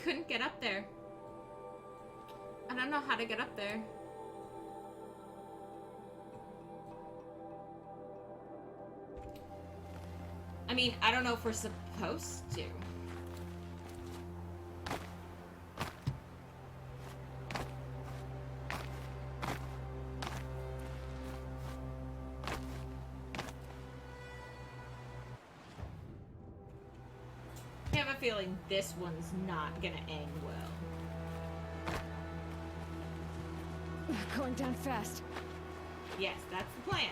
couldn't get up there. I don't know how to get up there. I mean, I don't know if we're supposed to. I have a feeling this one's not gonna end well. Going down fast. Yes, that's the plan.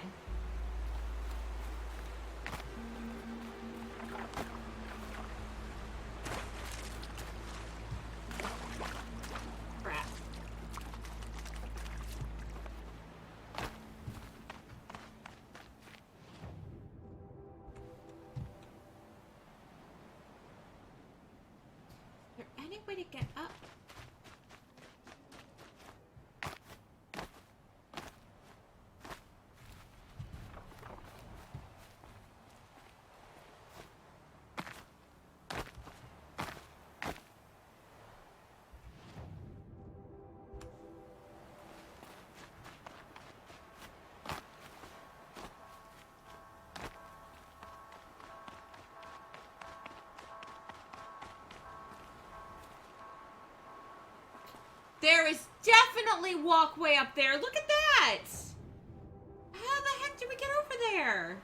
Crap. Is there any way to get up? There is definitely walkway up there. Look at that! How the heck did we get over there?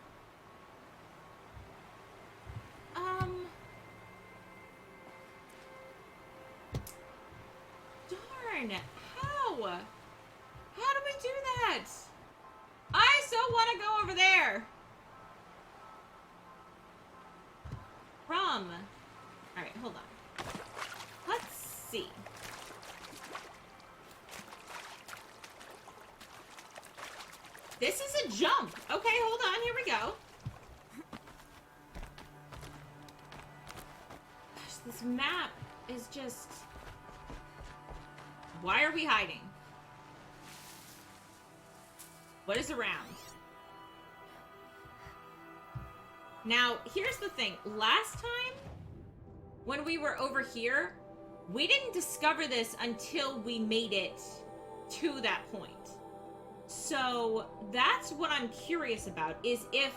Darn. How? How do we do that? I so want to go over there. Alright, hold on. Let's see. This is a jump. Okay, hold on. Here we go. Gosh, this map is just... Why are we hiding? What is around? Now, here's the thing. Last time, when we were over here, we didn't discover this until we made it to that point. So, that's what I'm curious about, is if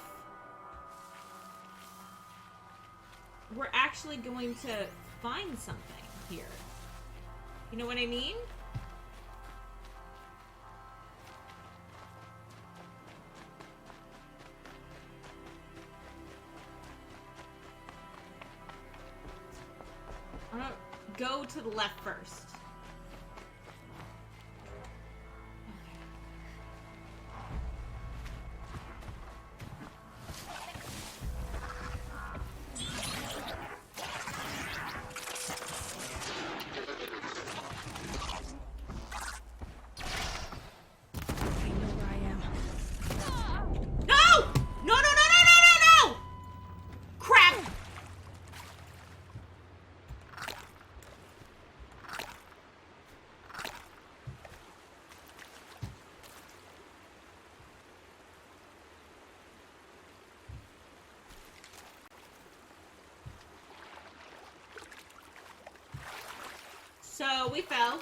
we're actually going to find something here. You know what I mean? I'm gonna go to the left first. So, we fell.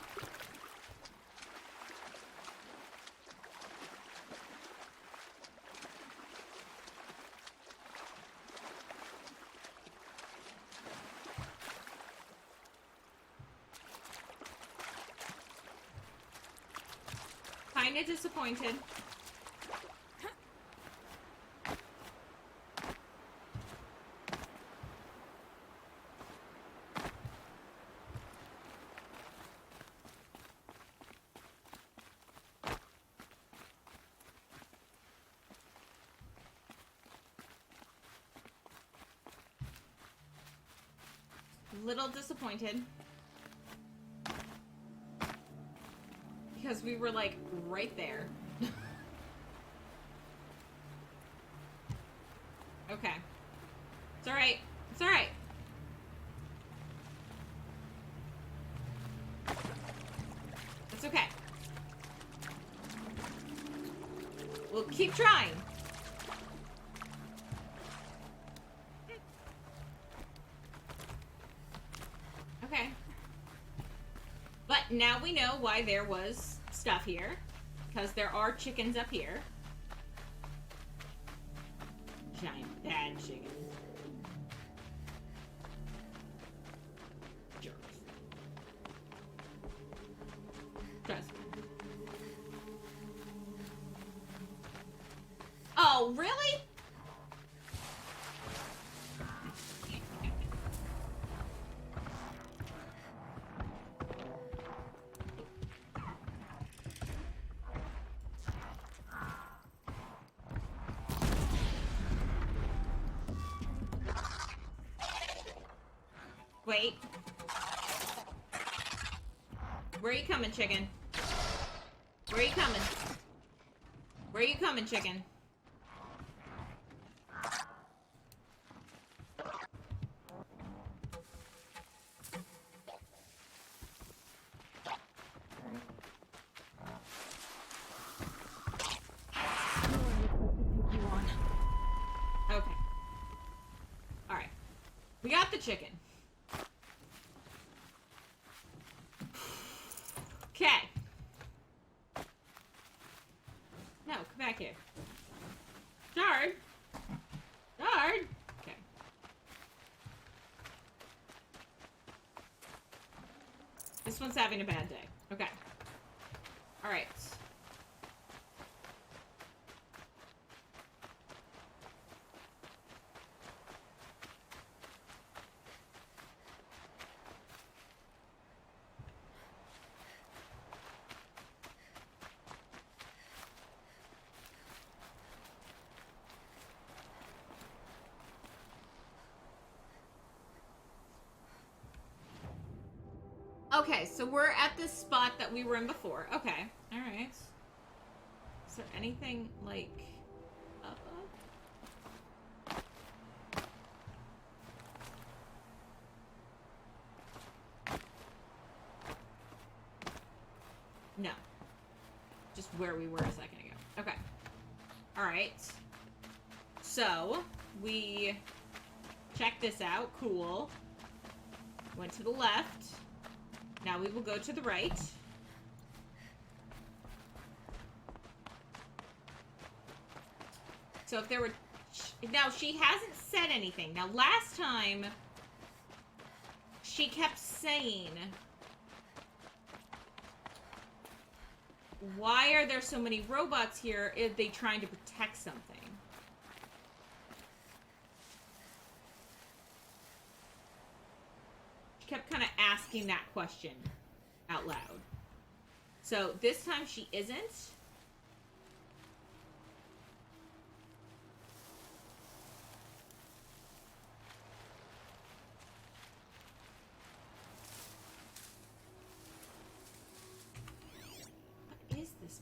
Kinda disappointed. Little disappointed. Because we were, like, right there. Okay. It's alright. It's alright. It's okay. We'll keep trying. Okay. now we know why there was stuff here. Because there are chickens up here. Giant bad chicken. Jerks. Trust me. Oh, really? Wait. Where are you coming, chicken? Where are you coming? Where are you coming, chicken? Okay. Alright. We got the chicken. Okay. No, come back here. Dard. Dard. Okay. This one's having a bad day. Okay. Alright. Okay, so we're at this spot that we were in before. Okay, alright. Is there anything, like, up? No. Just where we were a second ago. Okay. Alright. So, we checked this out. Cool. Went to the left. Now we will go to the right. So if there were... Now, she hasn't said anything. Now, last time, she kept saying... Why are there so many robots here? Are they trying to protect something? Kept kind of asking that question out loud. So this time she isn't. What is this place?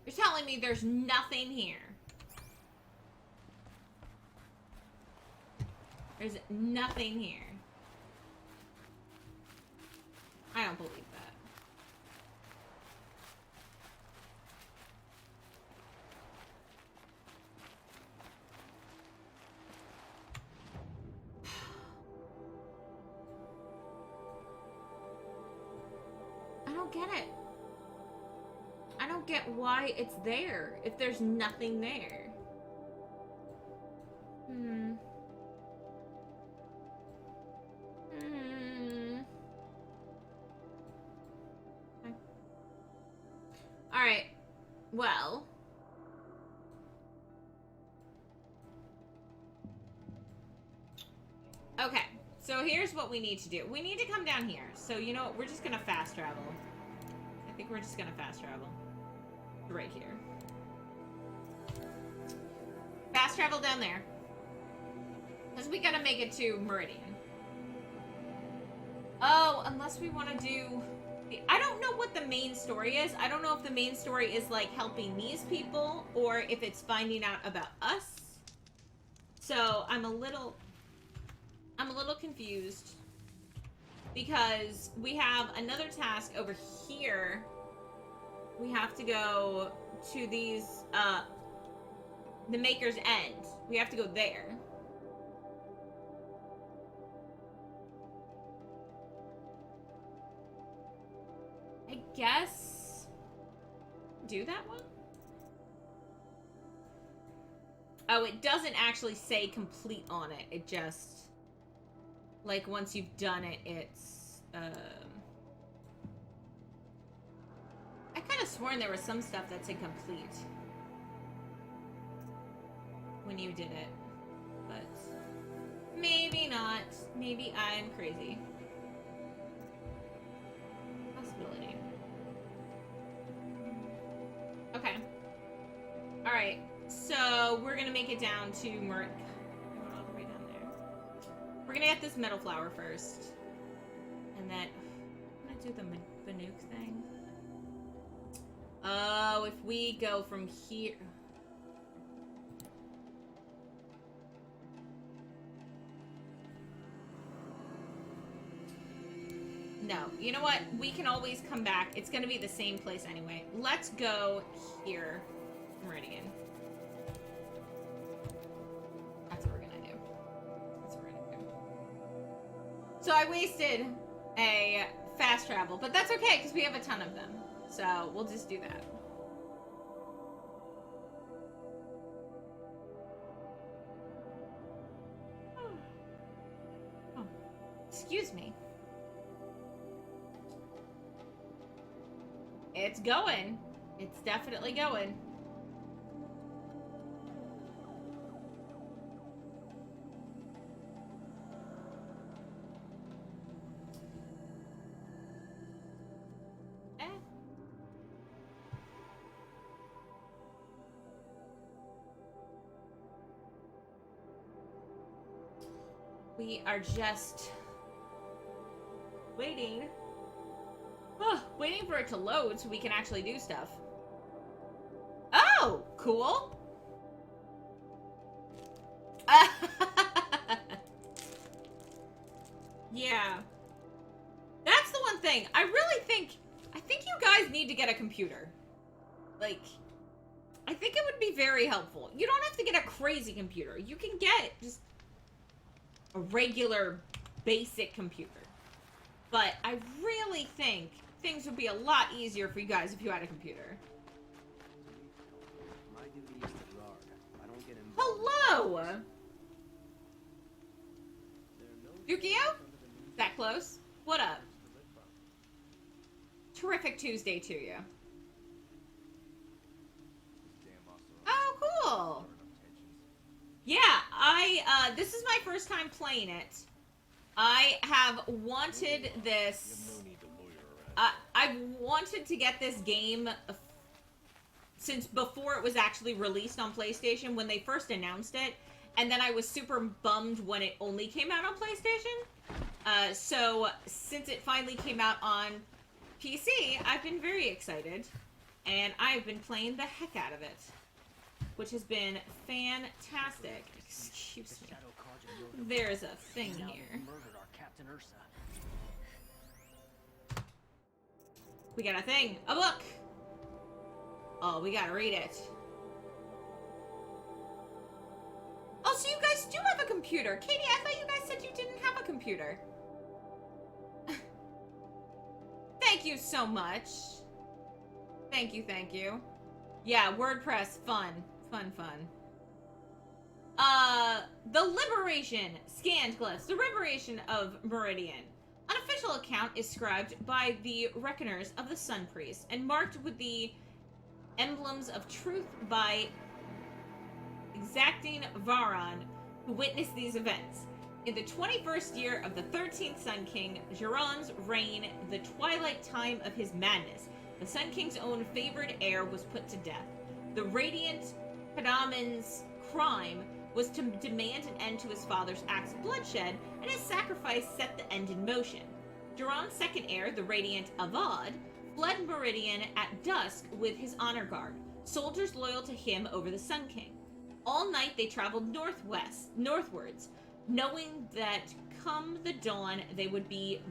You're telling me there's nothing here. There's nothing here. I don't believe that. I don't get it. I don't get why it's there if there's nothing there. Okay. Alright. Well. Okay. So here's what we need to do. We need to come down here. So, you know what? We're just gonna fast travel. I think we're just gonna fast travel. Right here. Fast travel down there. Because we gotta make it to Meridian. Oh, unless we want to do... I don't know what the main story is. I don't know if the main story is, like, helping these people, or if it's finding out about us. So, I'm a little confused. because we have another task over here. We have to go to these, the Maker's End. We have to go there. I guess... do that one? Oh, it doesn't actually say complete on it. It just... like, once you've done it, it's, I could have sworn there was some stuff that's incomplete when you did it. But maybe not. Maybe I'm crazy. Possibility. Okay. Alright. So, we're gonna make it down to Merc. All the way down there. We're gonna get this metal flower first. And then... I'm gonna do the Banuk thing. Oh, if we go from here... No. You know what? We can always come back. It's gonna be the same place anyway. Let's go here. Meridian. That's what we're gonna do. That's what we're gonna do. So I wasted a fast travel, but that's okay because we have a ton of them. So we'll just do that. Oh. Excuse me. It's going. It's definitely going. We are just waiting. Waiting for it to load so we can actually do stuff. Oh, cool. Yeah. That's the one thing. I think you guys need to get a computer. Like, I think it would be very helpful. You don't have to get a crazy computer. You can get just a regular, basic computer. But I really think things would be a lot easier for you guys if you had a computer. Hello! Yukio? That close? What up? Terrific Tuesday to you. Oh, cool! Yeah, this is my first time playing it. I have wanted this... I've wanted to get this game since before it was actually released on PlayStation when they first announced it. And then I was super bummed when it only came out on PlayStation. So since it finally came out on PC, I've been very excited. And I've been playing the heck out of it. Which has been fantastic. Excuse me. There's a thing here. We got a thing. A book! Oh, we gotta read it. Oh, so you guys do have a computer. Katie, I thought you guys said you didn't have a computer. Thank you so much. Thank you, thank you. Yeah, WordPress, fun. Fun, fun. The Liberation, scanned glyphs. The Liberation of Meridian. An official account is scribed by the Reckoners of the Sun Priest and marked with the emblems of truth by exacting Varan, who witnessed these events. In the 21st year of the 13th Sun King, Jiran's reign, the twilight time of his madness, the Sun King's own favored heir was put to death. The Radiant Padaman's crime was to demand an end to his father's acts of bloodshed, and his sacrifice set the end in motion. Jiran's second heir, the Radiant Avad, fled Meridian at dusk with his honor guard, soldiers loyal to him over the Sun King. All night they traveled northwards, knowing that come the dawn they would be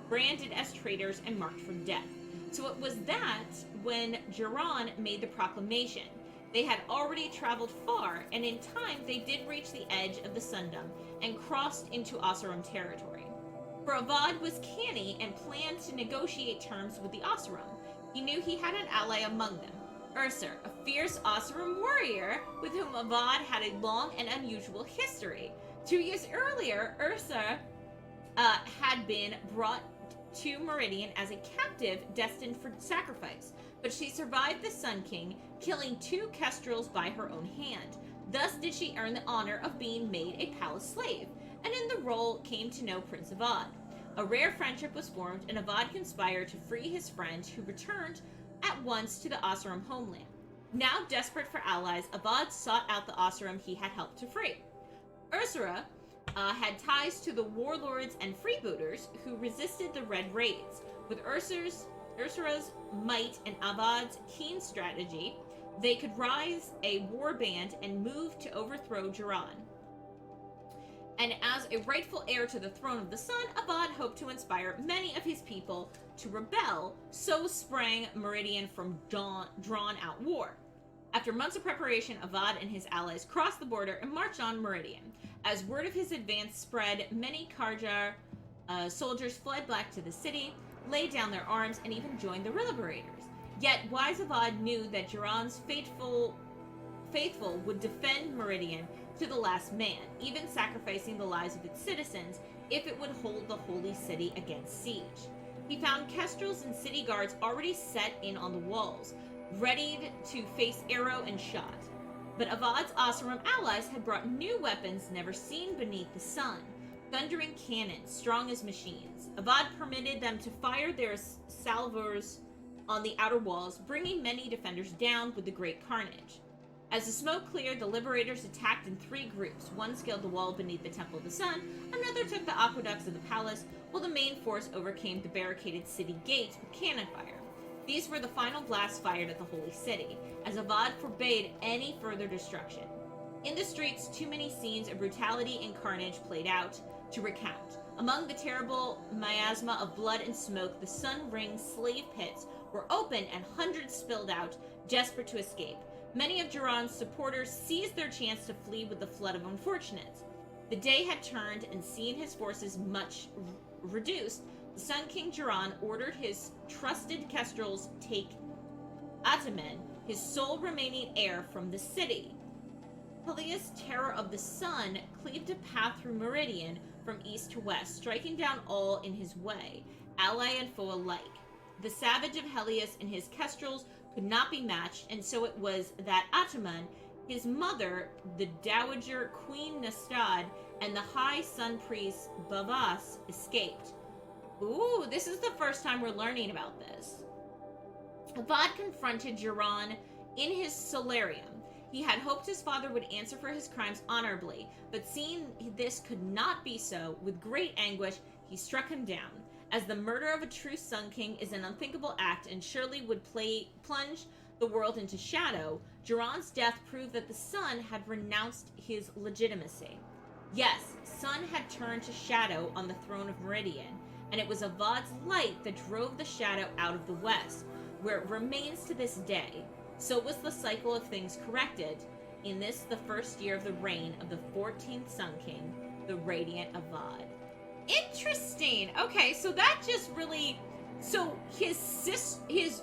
branded as traitors and marked for death. So it was that when Jiran made the proclamation. They had already traveled far, and in time they did reach the edge of the Sundom and crossed into Oseram territory. For Avad was canny and planned to negotiate terms with the Oseram. He knew he had an ally among them, Ursur, a fierce Oseram warrior with whom Avad had a long and unusual history. 2 years earlier, Ursur had been brought to Meridian as a captive destined for sacrifice, but she survived the Sun King, killing 2 kestrels by her own hand. Thus did she earn the honor of being made a palace slave, and in the role came to know Prince Avad. A rare friendship was formed, and Avad conspired to free his friend, who returned at once to the Oseram homeland. Now desperate for allies, Avad sought out the Oseram he had helped to free. Ursura had ties to the warlords and freebooters who resisted the Red Raids. With Ursura's might and Avad's keen strategy, they could rise a war band and move to overthrow Jiran. And as a rightful heir to the throne of the sun, Avad hoped to inspire many of his people to rebel, so sprang Meridian from drawn-out war. After months of preparation, Avad and his allies crossed the border and marched on Meridian. As word of his advance spread, many Karjar soldiers fled back to the city, laid down their arms, and even joined the liberators. Yet wise Avad knew that Jiran's faithful would defend Meridian to the last man, even sacrificing the lives of its citizens if it would hold the holy city against siege. He found kestrels and city guards already set in on the walls, ready to face arrow and shot. But Avad's Oseram allies had brought new weapons never seen beneath the sun, thundering cannons strong as machines. Avad permitted them to fire their salvors on the outer walls, bringing many defenders down with the great carnage. As the smoke cleared, the liberators attacked in 3 groups. One scaled the wall beneath the Temple of the Sun, another took the aqueducts of the palace, while the main force overcame the barricaded city gates with cannon fire. These were the final blasts fired at the holy city, as Avad forbade any further destruction. In the streets, too many scenes of brutality and carnage played out to recount. Among the terrible miasma of blood and smoke, the sun-ringed slave pits were opened and hundreds spilled out, desperate to escape. Many of Jiran's supporters seized their chance to flee with the flood of unfortunates. The day had turned, and seeing his forces much reduced, the Sun King Jiran ordered his trusted kestrels take Ataman, his sole remaining heir, from the city. Helios, terror of the sun, cleaved a path through Meridian from east to west, striking down all in his way, ally and foe alike. The savage of Helios and his kestrels could not be matched, and so it was that Ataman, his mother, the dowager Queen Nastad, and the high sun priest Bavas escaped. Ooh, this is the first time we're learning about this. Avad confronted Jiran in his solarium. He had hoped his father would answer for his crimes honorably, but seeing this could not be so, with great anguish, he struck him down. As the murder of a true Sun King is an unthinkable act and surely would plunge the world into shadow, Jiran's death proved that the sun had renounced his legitimacy. Yes, sun had turned to shadow on the throne of Meridian, and it was Avad's light that drove the shadow out of the west, where it remains to this day. So was the cycle of things corrected in this, the first year of the reign of the 14th Sun King, the Radiant Avad. Interesting. Okay, so that just really... So his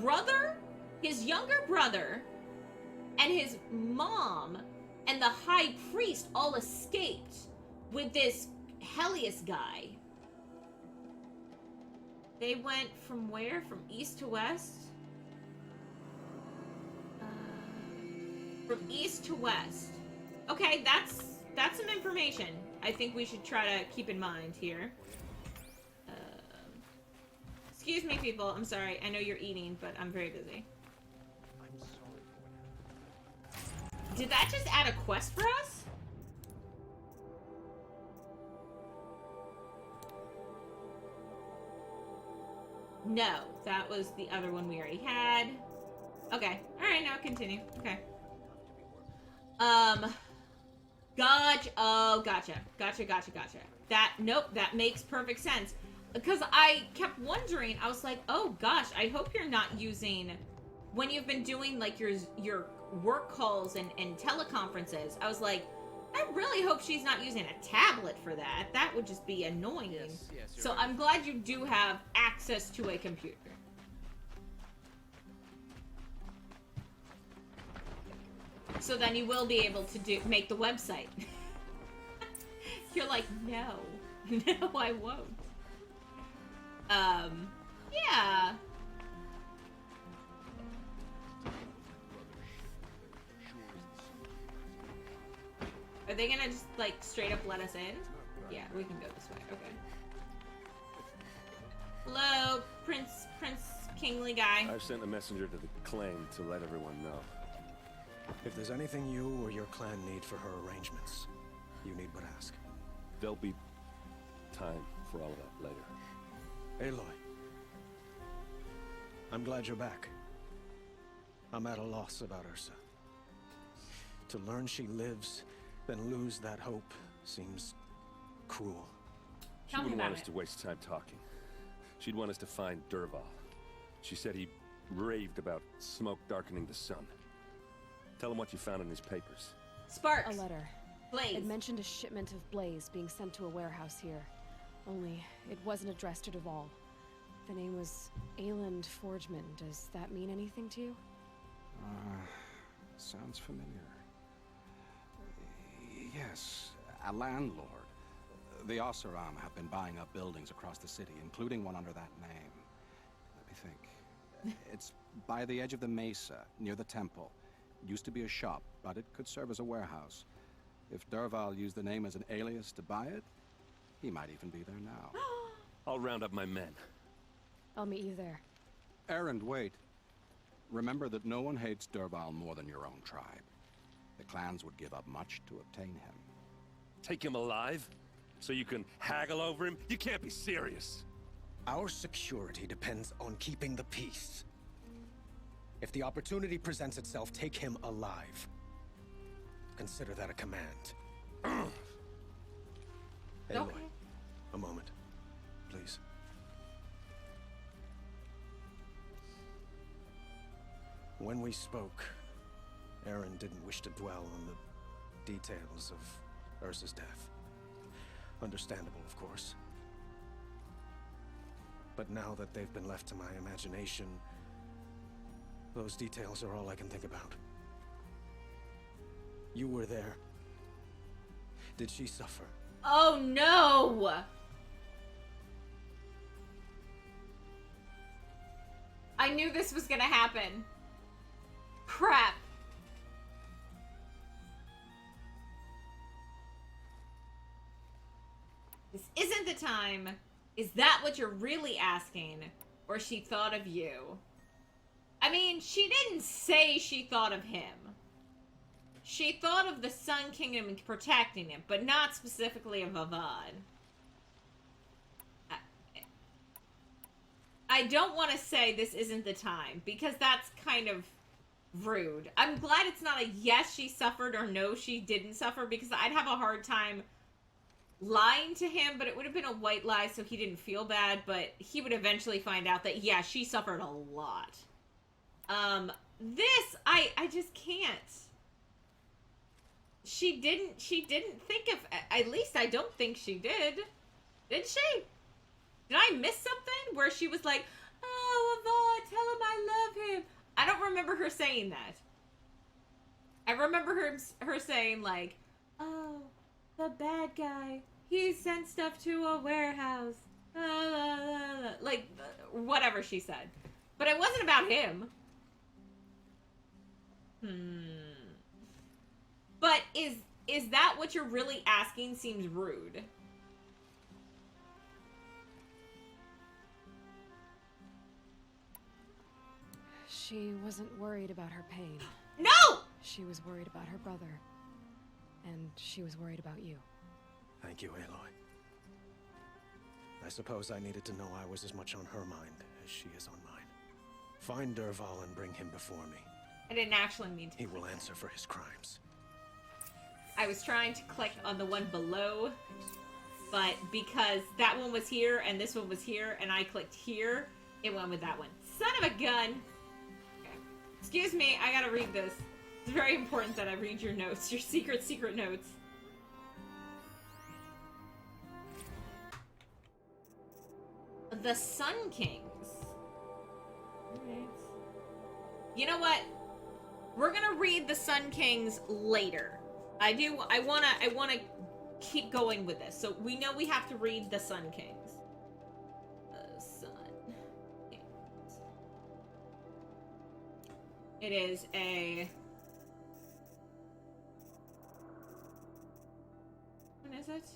brother, his younger brother, and his mom, and the high priest all escaped with this Helios guy. They went from where? From east to west? From east to west. Okay, that's some information I think we should try to keep in mind here. Excuse me, people. I'm sorry. I know you're eating, but I'm very busy. I'm sorry for what happened. Did that just add a quest for us? No, that was the other one we already had. Okay. Alright, now continue. Okay. Gotcha. Oh, gotcha. Gotcha. That, nope, that makes perfect sense. because I kept wondering, I was like, oh gosh, I hope you're not using, when you've been doing like your work calls and teleconferences, I was like, I really hope she's not using a tablet for that. That would just be annoying. Yes, you're So right. I'm glad you do have access to a computer. So then you will be able to make the website. You're like, no. No, I won't. Yeah. Are they gonna just, like, straight up let us in? Yeah, we can go this way. Okay. Hello, Prince Kingly guy. I've sent a messenger to the claim to let everyone know. If there's anything you or your clan need for her arrangements, you need but ask. There'll be time for all of that later. Aloy. I'm glad you're back. I'm at a loss about Ursa. To learn she lives, then lose that hope seems cruel. She Tell me wouldn't about want us it. to waste time talking. She'd want us to find Dervahl. She said he raved about smoke darkening the sun. Tell him what you found in his papers. Sparks. A letter. Blaze. It mentioned a shipment of blaze being sent to a warehouse here. Only, it wasn't addressed to Dervahl. The name was Ayland Forgeman. Does that mean anything to you? Sounds familiar. Yes, a landlord. The Oseram have been buying up buildings across the city, including one under that name. Let me think. It's by the edge of the mesa, near the temple. Used to be a shop, but it could serve as a warehouse. If Dervahl used the name as an alias to buy it, he might even be there now. I'll round up my men. I'll meet you there. Erend, wait. Remember that no one hates Dervahl more than your own tribe. The clans would give up much to obtain him. Take him alive? So you can haggle over him? You can't be serious. Our security depends on keeping the peace. If the opportunity presents itself, take him alive. Consider that a command. Aloy, Okay. a moment, please. When we spoke, Aaron didn't wish to dwell on the details of Ursa's death. Understandable, of course. But now that they've been left to my imagination, those details are all I can think about. You were there. Did she suffer? Oh no! I knew this was gonna happen. Crap. This isn't the time. Is that what you're really asking? Or she thought of you? I mean, she didn't say she thought of him. She thought of the Sun Kingdom and protecting him, but not specifically of Avad. I don't want to say this isn't the time, because that's kind of rude. I'm glad it's not a yes, she suffered, or no, she didn't suffer, because I'd have a hard time lying to him, but it would have been a white lie, so he didn't feel bad, but he would eventually find out that, yeah, she suffered a lot. This, I just can't. She didn't think of, at least I don't think she did. Did she? Did I miss something where she was like, oh, Avad, tell him I love him? I don't remember her saying that. I remember her saying, like, oh, the bad guy, he sent stuff to a warehouse. Like, whatever she said. But it wasn't about him. But is that what you're really asking? Seems rude. She wasn't worried about her pain. No! She was worried about her brother. And she was worried about you. Thank you, Aloy. I suppose I needed to know I was as much on her mind as she is on mine. Find Dervahl and bring him before me. I didn't actually mean to. He will answer for his crimes. I was trying to click on the one below, but because that one was here and this one was here and I clicked here, it went with that one. Son of a gun! Okay. Excuse me, I gotta read this. It's very important that I read your notes, your secret notes. The Sun Kings. Alright. You know what? We're gonna read the Sun Kings later. I wanna keep going with this. So we know we have to read the Sun Kings. The Sun Kings. It is a... What is it?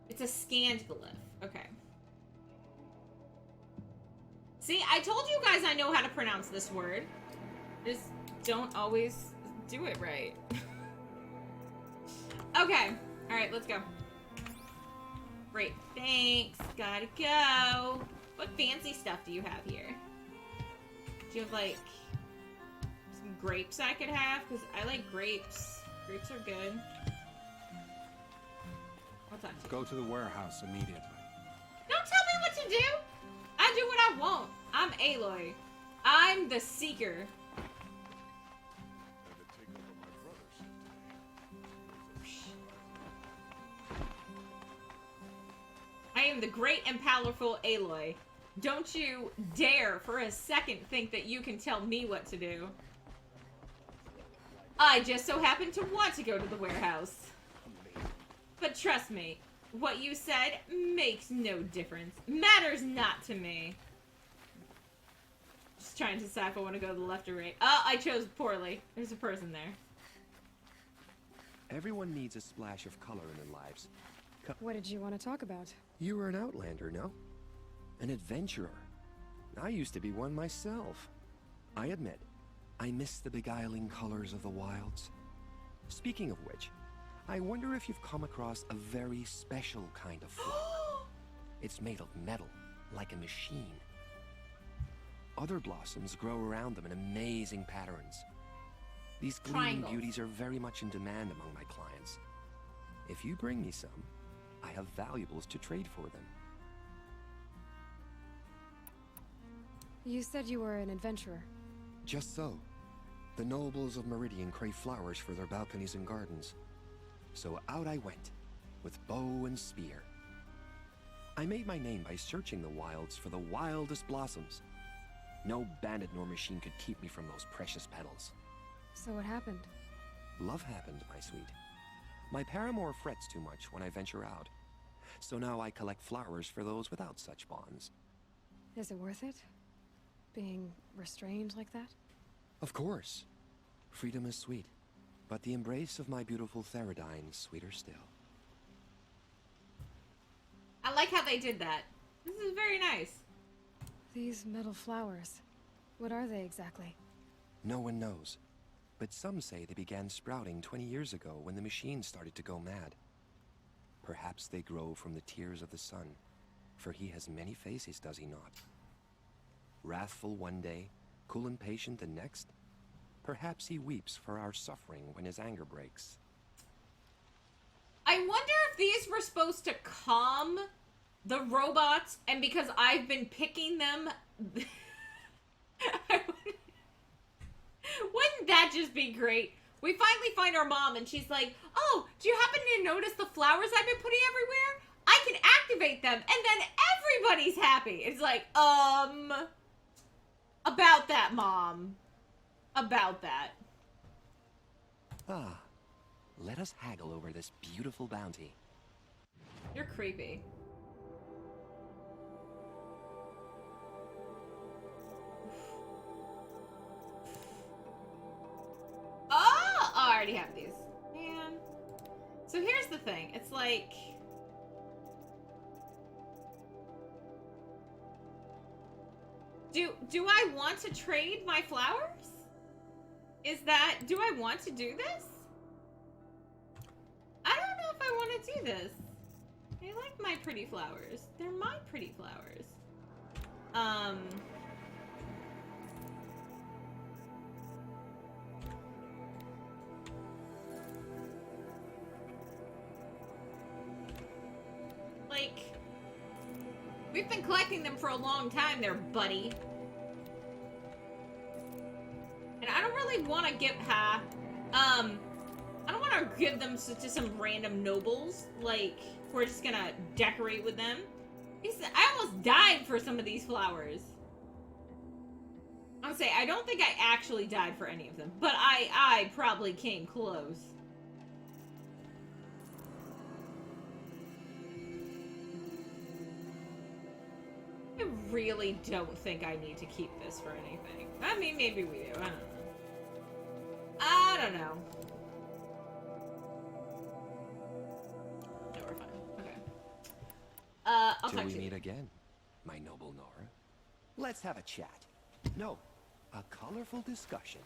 It's a scanned glyph. Okay. See, I told you guys I know how to pronounce this word. Just don't always do it right. Okay. Alright, let's go. Great. Thanks. Gotta go. What fancy stuff do you have here? Do you have, like, some grapes I could have? Because I like grapes. Grapes are good. What's that? Go to the warehouse immediately. Don't tell me what to do! I do what I want. I'm Aloy. I'm the Seeker. I am the great and powerful Aloy. Don't you dare for a second think that you can tell me what to do. I just so happen to want to go to the warehouse. But trust me, what you said makes no difference. Matters not to me. Just trying to decide if I want to go to the left or right. Oh, I chose poorly. There's a person there. Everyone needs a splash of color in their lives. What did you want to talk about? You were an outlander, no? An adventurer. I used to be one myself. I admit, I miss the beguiling colors of the wilds. Speaking of which, I wonder if you've come across a very special kind of flower. It's made of metal, like a machine. Other blossoms grow around them in amazing patterns. These gleaming Triangles. beauties are very much in demand among my clients. If you bring me some, I have valuables to trade for them. You said you were an adventurer. Just so. The nobles of Meridian crave flowers for their balconies and gardens. So out I went, with bow and spear. I made my name by searching the wilds for the wildest blossoms. No bandit nor machine could keep me from those precious petals. So what happened? Love happened, my sweet. My paramour frets too much when I venture out. So now I collect flowers for those without such bonds. Is it worth it? Being restrained like that? Of course. Freedom is sweet. But the embrace of my beautiful Theridine sweeter still. I like how they did that. This is very nice. These metal flowers. What are they exactly? No one knows. But some say they began sprouting 20 years ago when the machine started to go mad. Perhaps they grow from the tears of the sun, for he has many faces, does he not? Wrathful one day, cool and patient the next. Perhaps he weeps for our suffering when his anger breaks. I wonder if these were supposed to calm the robots, and because I've been picking them... Wouldn't that just be great? We finally find our mom, and she's like, oh, do you happen to notice the flowers I've been putting everywhere? I can activate them, and then everybody's happy. It's like, about that, Mom. About that. Ah, let us haggle over this beautiful bounty. You're creepy. Oh, I already have these. Man. So here's the thing. It's like... Do I want to trade my flowers? Do I want to do this? I don't know if I want to do this. I like my pretty flowers. They're my pretty flowers. Like, We've been collecting them for a long time there, buddy. And I don't really want to give I don't want to give them to some random nobles. Like, we're just gonna decorate with them. I almost died for some of these flowers. I'm saying, I don't think I actually died for any of them, but I probably came close. I really don't think I need to keep this for anything. I mean, maybe we do. I don't know. No, we're fine. Okay. I'll Till talk we to you. meet again, my noble Nora. Let's have a chat. No, a colorful discussion.